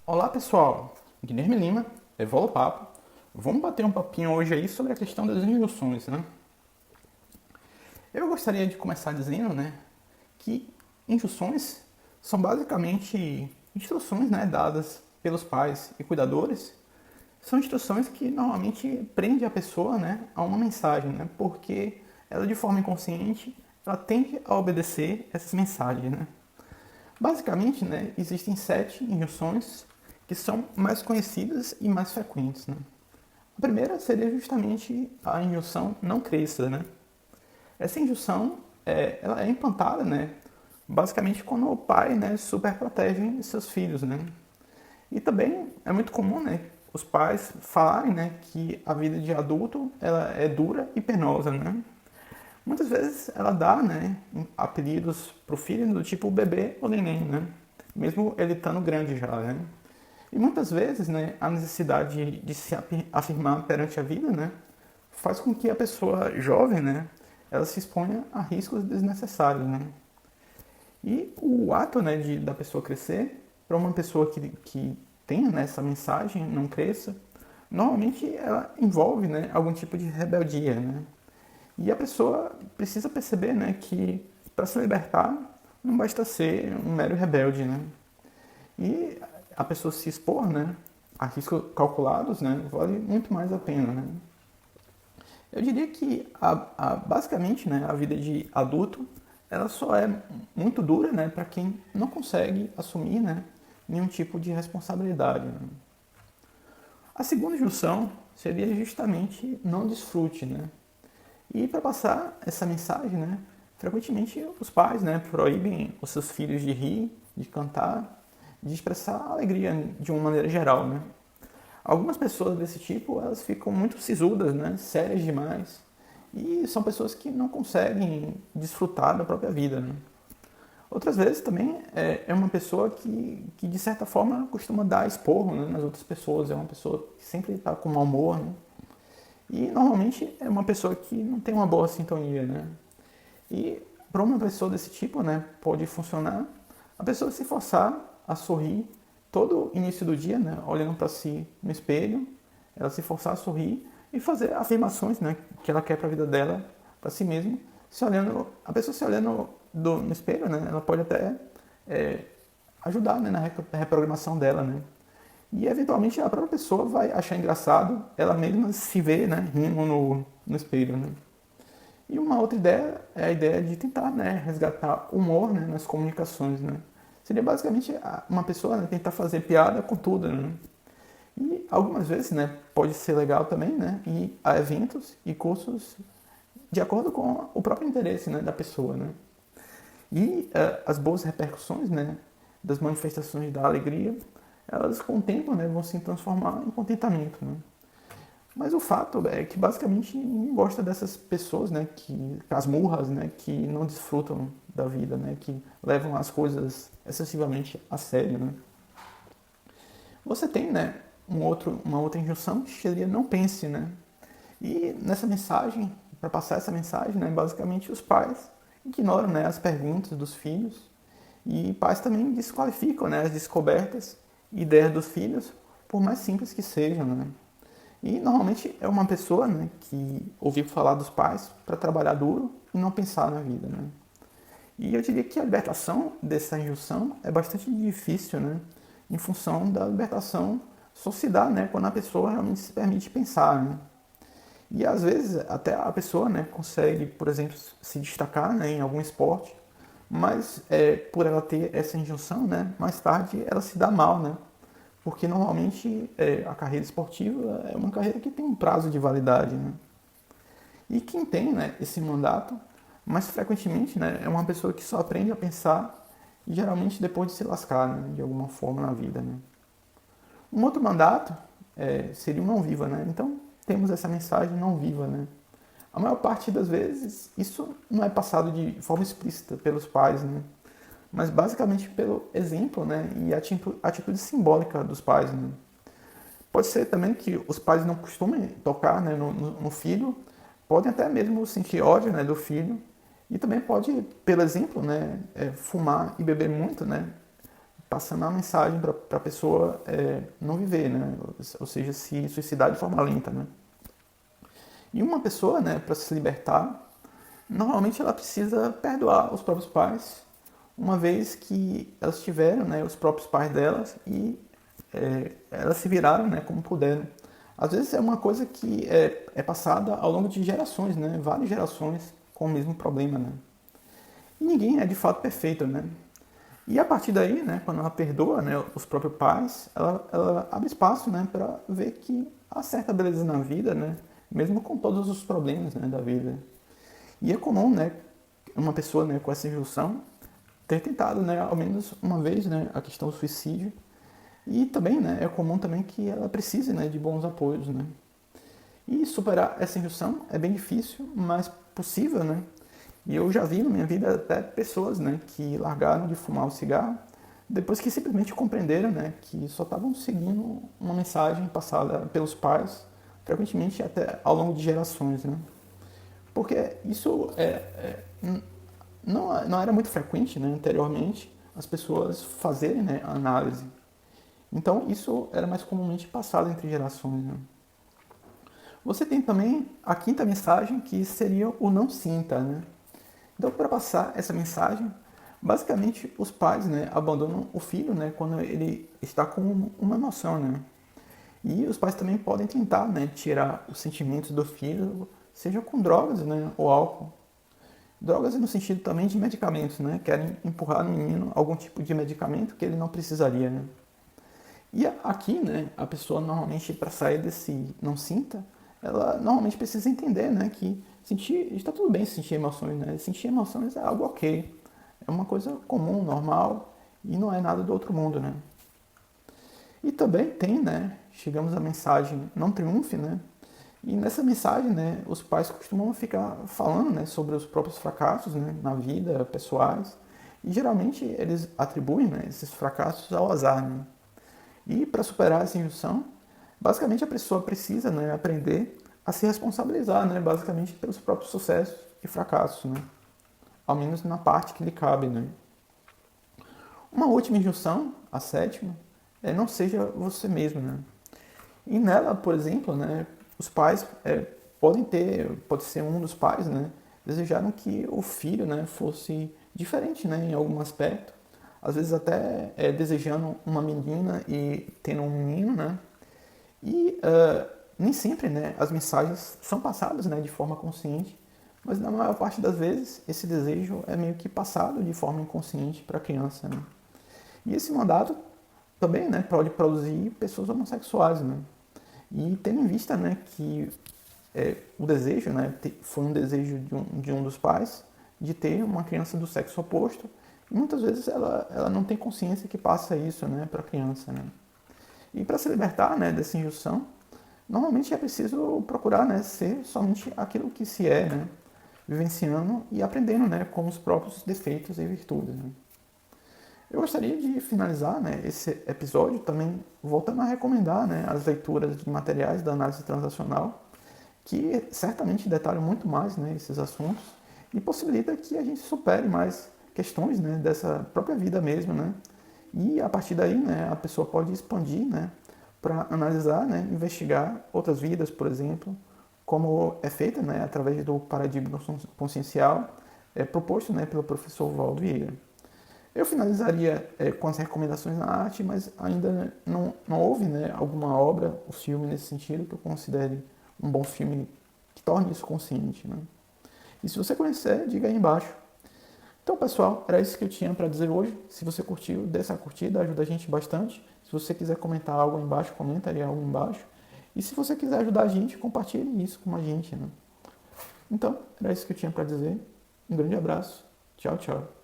Olá pessoal, Guilherme Lima, Evolo Papo. Vamos bater um papinho hoje aí sobre a questão das injunções, né? Eu gostaria de começar dizendo, né, que injunções são basicamente instruções, né, dadas pelos pais e cuidadores. São instruções que normalmente prendem a pessoa, né, a uma mensagem, né, porque ela de forma inconsciente ela tende a obedecer essas mensagens, né? Basicamente, né, existem 7 injunções que são mais conhecidas e mais frequentes, né? A primeira seria justamente a injunção não cresça, né? Essa injunção ela é implantada, né, basicamente quando o pai, né, super protege seus filhos, né? E também é muito comum, né, os pais falarem, né, que a vida de adulto ela é dura e penosa, né? Muitas vezes ela dá, né, apelidos pro filho do tipo bebê ou neném, né? Mesmo ele estando grande já, né? E muitas vezes, né, a necessidade de se afirmar perante a vida, né, faz com que a pessoa jovem, né, ela se exponha a riscos desnecessários, né? E o ato, né, da pessoa crescer, para uma pessoa que tenha, né, essa mensagem, não cresça, normalmente ela envolve, né, algum tipo de rebeldia, né? E a pessoa precisa perceber, né, que para se libertar não basta ser um mero rebelde, né? E a pessoa se expor, né, a riscos calculados, né, vale muito mais a pena, né? Eu diria que basicamente, né, a vida de adulto ela só é muito dura, né, para quem não consegue assumir, né, nenhum tipo de responsabilidade, né? A segunda junção seria justamente não desfrute, né? E para passar essa mensagem, né, frequentemente os pais, né, proíbem os seus filhos de rir, de cantar, de expressar alegria de uma maneira geral, né? Algumas pessoas desse tipo, elas ficam muito sisudas, né, sérias demais, e são pessoas que não conseguem desfrutar da própria vida, né? Outras vezes também é uma pessoa que, de certa forma, costuma dar esporro, né, nas outras pessoas, é uma pessoa que sempre está com mau humor, né? E normalmente é uma pessoa que não tem uma boa sintonia, né? E para uma pessoa desse tipo, né, pode funcionar a pessoa se forçar a sorrir todo início do dia, né, olhando para si no espelho, ela se forçar a sorrir e fazer afirmações, né, que ela quer para a vida dela, para si mesma, se olhando, a pessoa se olhando no espelho, né, ela pode até é, ajudar, né, na reprogramação dela, né. E eventualmente a própria pessoa vai achar engraçado ela mesma se ver, né, rindo no espelho, né. E uma outra ideia é a ideia de tentar, né, resgatar humor, né, nas comunicações, né. Seria basicamente uma pessoa, né, tentar fazer piada com tudo, né. E algumas vezes, né, pode ser legal também, né, ir a eventos e cursos de acordo com o próprio interesse, né, da pessoa, né. E as boas repercussões, né, das manifestações da alegria, elas com o tempo, né, vão se transformar em contentamento, né. Mas o fato é que basicamente ninguém gosta dessas pessoas, né, que casmurras, né, que não desfrutam da vida, né, que levam as coisas excessivamente a sério, né. Você tem, né, uma outra injunção que seria não pense, né. E nessa mensagem, para passar essa mensagem, né, basicamente os pais ignoram, né, as perguntas dos filhos e pais também desqualificam, né, as descobertas e ideias dos filhos, por mais simples que sejam, né. E normalmente é uma pessoa, né, que ouviu falar dos pais para trabalhar duro e não pensar na vida, né? E eu diria que a libertação dessa injunção é bastante difícil, né, em função da libertação só se dá, né, quando a pessoa realmente se permite pensar, né? E às vezes até a pessoa, né, consegue, por exemplo, se destacar, né, em algum esporte, mas por ela ter essa injunção, né, mais tarde ela se dá mal, né? Porque normalmente a carreira esportiva é uma carreira que tem um prazo de validade, né? E quem tem, né, esse mandato, mais frequentemente, né, é uma pessoa que só aprende a pensar e geralmente depois de se lascar, né, de alguma forma na vida, né? Um outro mandato seria o não viva, né? Então temos essa mensagem não viva, né? A maior parte das vezes isso não é passado de forma explícita pelos pais, né? Mas basicamente pelo exemplo, né, e atitude simbólica dos pais, né? Pode ser também que os pais não costumem tocar, né, no filho, podem até mesmo sentir ódio, né, do filho, e também pode, pelo exemplo, né, fumar e beber muito, né, passando a mensagem para a pessoa não viver, né? Ou seja, se suicidar de forma lenta, né? E uma pessoa, né, para se libertar, normalmente ela precisa perdoar os próprios pais, uma vez que elas tiveram, né, os próprios pais delas e elas se viraram, né, como puderam. Às vezes é uma coisa que é passada ao longo de gerações, né, várias gerações com o mesmo problema, né. E ninguém é de fato perfeito, né. E a partir daí, né, quando ela perdoa, né, os próprios pais, ela abre espaço, né, para ver que há certa beleza na vida, né, mesmo com todos os problemas, né, da vida. E é comum, né, uma pessoa, né, com essa injunção ter tentado, né, ao menos uma vez, né, a questão do suicídio. E também, né, é comum também que ela precise, né, de bons apoios, né. E superar essa injunção é bem difícil, mas possível, né. E eu já vi na minha vida até pessoas, né, que largaram de fumar o cigarro depois que simplesmente compreenderam, né, que só estavam seguindo uma mensagem passada pelos pais, frequentemente até ao longo de gerações, né. Porque isso não era muito frequente, né, anteriormente, as pessoas fazerem, né, a análise. Então, isso era mais comumente passado entre gerações, né. Você tem também a quinta mensagem, que seria o não sinta, né. Então, para passar essa mensagem, basicamente os pais, né, abandonam o filho, né, quando ele está com uma emoção, né. E os pais também podem tentar, né, tirar os sentimentos do filho, seja com drogas, né, ou álcool. Drogas no sentido também de medicamentos, né, querem empurrar no menino algum tipo de medicamento que ele não precisaria, né. E aqui, né, a pessoa normalmente para sair desse não sinta, ela normalmente precisa entender, né, que sentir, está tudo bem sentir emoções, né? Sentir emoções é algo ok, é uma coisa comum, normal e não é nada do outro mundo, né? E também tem, né, chegamos à mensagem não triunfe, né? E nessa mensagem, né, os pais costumam ficar falando, né, sobre os próprios fracassos, né, na vida, pessoais, e geralmente eles atribuem, né, esses fracassos ao azar, né? E para superar essa injunção, basicamente a pessoa precisa, né, aprender a se responsabilizar, né, basicamente pelos próprios sucessos e fracassos, né, ao menos na parte que lhe cabe, né. Uma última injunção, a sétima, é não seja você mesmo, né. E nela, por exemplo, né, os pais pode ser um dos pais, né, desejaram que o filho, né, fosse diferente, né, em algum aspecto, às vezes até desejando uma menina e tendo um menino, né, e nem sempre, né, as mensagens são passadas, né, de forma consciente, mas na maior parte das vezes esse desejo é meio que passado de forma inconsciente para a criança, né. E esse mandato também, né, pode produzir pessoas homossexuais, né. E tendo em vista, né, que o desejo, né, foi um desejo de um dos pais de ter uma criança do sexo oposto, e muitas vezes ela não tem consciência que passa isso, né, para a criança, né. E para se libertar, né, dessa injunção, normalmente é preciso procurar, né, ser somente aquilo que se é, né, vivenciando e aprendendo, né, com os próprios defeitos e virtudes, né. Eu gostaria de finalizar, né, esse episódio também voltando a recomendar, né, as leituras de materiais da análise transacional, que certamente detalham muito mais, né, esses assuntos e possibilita que a gente supere mais questões, né, dessa própria vida mesmo, né. E a partir daí, né, a pessoa pode expandir, né, para analisar, né, investigar outras vidas, por exemplo, como é feita, né, através do paradigma consciencial proposto, né, pelo professor Valdo Vieira. Eu finalizaria com as recomendações na arte, mas ainda não houve, né, alguma obra, o filme nesse sentido, que eu considere um bom filme que torne isso consciente, né? E se você conhecer, diga aí embaixo. Então, pessoal, era isso que eu tinha para dizer hoje. Se você curtiu, dê essa curtida, ajuda a gente bastante. Se você quiser comentar algo aí embaixo, comenta aí algo embaixo. E se você quiser ajudar a gente, compartilhe isso com a gente, né? Então, era isso que eu tinha para dizer. Um grande abraço. Tchau, tchau.